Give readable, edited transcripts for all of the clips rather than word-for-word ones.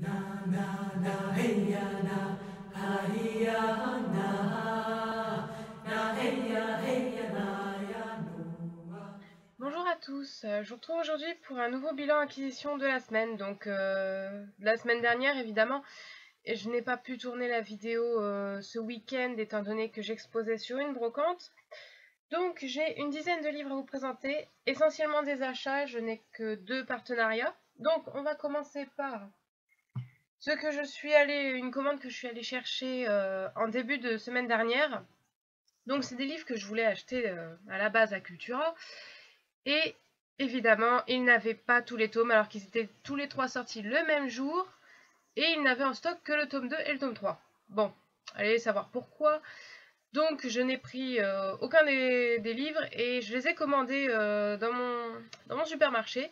Na na na hey ya na ha ya na na hey ya na ya no ma. Bonjour à tous, je vous retrouve aujourd'hui pour un nouveau bilan acquisition de la semaine, donc de la semaine dernière évidemment, et je n'ai pas pu tourner la vidéo ce week-end étant donné que j'exposais sur une brocante. Donc j'ai une dizaine de livres à vous présenter, essentiellement des achats, je n'ai que 2 partenariats. Donc on va commencer par une commande que je suis allée chercher en début de semaine dernière. Donc c'est des livres que je voulais acheter à la base à Cultura. Et évidemment, ils n'avaient pas tous les tomes alors qu'ils étaient tous les 3 sortis le même jour. Et ils n'avaient en stock que le tome 2 et le tome 3. Bon, allez savoir pourquoi. Donc je n'ai pris aucun des livres et je les ai commandés dans mon supermarché.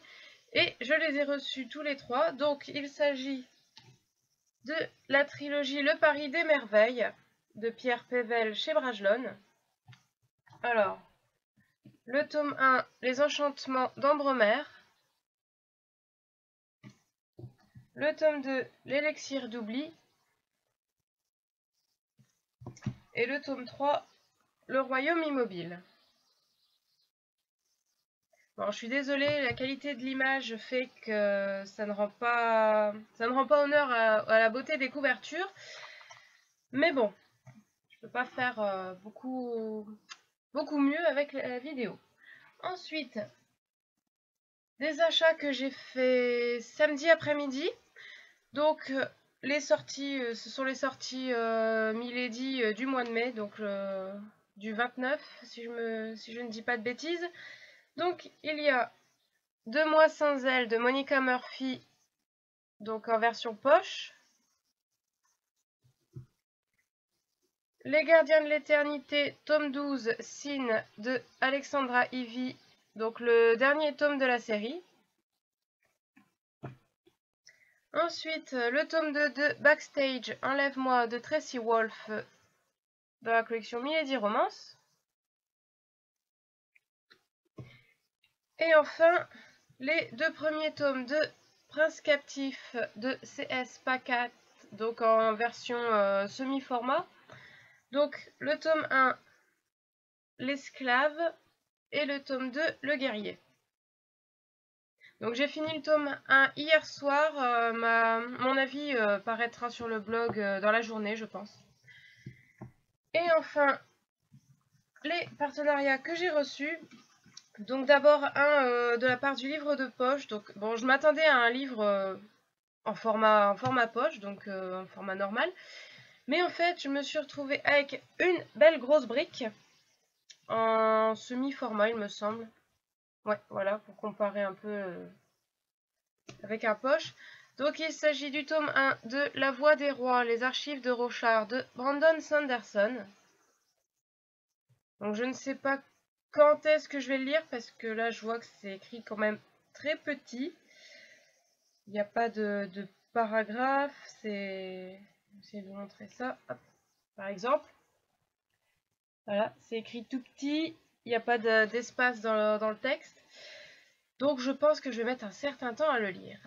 Et je les ai reçus tous les 3. Donc il s'agit de la trilogie Le Paris des Merveilles de Pierre Pével chez Brajlon. Alors, le tome 1, Les Enchantements d'Ambremer. Le tome 2, L'Élixir d'Oubli. Et le tome 3, Le Royaume Immobile. Bon, je suis désolée, la qualité de l'image fait que ça ne rend pas honneur à la beauté des couvertures. Mais bon, je peux pas faire beaucoup mieux avec la vidéo. Ensuite, des achats que j'ai fait samedi après-midi. Donc, les sorties, ce sont les sorties Milady du mois de mai, donc du 29, si je ne dis pas de bêtises. Donc, il y a 2 mois sans elle de Monica Murphy, donc en version poche. Les Gardiens de l'Éternité, tome 12, Sin de Alexandra Ivy, donc le dernier tome de la série. Ensuite, le tome 2 de Backstage, Enlève-moi de Tracy Wolff, dans la collection Milady Romance. Et enfin, les 2 premiers tomes de Prince Captif de C.S. Pacat, donc en version semi-format. Donc le tome 1, L'esclave, et le tome 2, Le guerrier. Donc j'ai fini le tome 1 hier soir, mon avis paraîtra sur le blog dans la journée je pense. Et enfin, les partenariats que j'ai reçus. Donc d'abord un de la part du livre de poche. Donc bon, je m'attendais à un livre en format poche, donc en format normal. Mais en fait, je me suis retrouvée avec une belle grosse brique en semi-format, il me semble. Ouais, voilà, pour comparer un peu avec un poche. Donc il s'agit du tome 1 de La Voix des Rois, les archives de Rochard de Brandon Sanderson. Donc je ne sais pas quand est-ce que je vais le lire parce que là je vois que c'est écrit quand même très petit. Il n'y a pas de paragraphe, c'est... Je vais essayer de vous montrer ça. Hop, par exemple. Voilà, c'est écrit tout petit, il n'y a pas d'espace dans le texte. Donc je pense que je vais mettre un certain temps à le lire.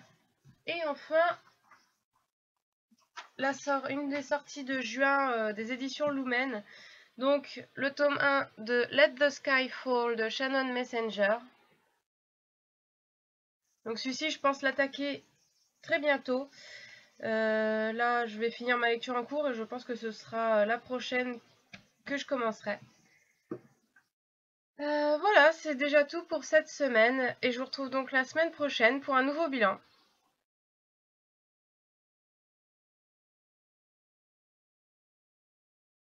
Et enfin, une des sorties de juin des éditions Lumen. Donc le tome 1 de Let the Sky Fall de Shannon Messenger. Donc celui-ci, je pense l'attaquer très bientôt. Là, je vais finir ma lecture en cours et je pense que ce sera la prochaine que je commencerai. Voilà, c'est déjà tout pour cette semaine et je vous retrouve donc la semaine prochaine pour un nouveau bilan.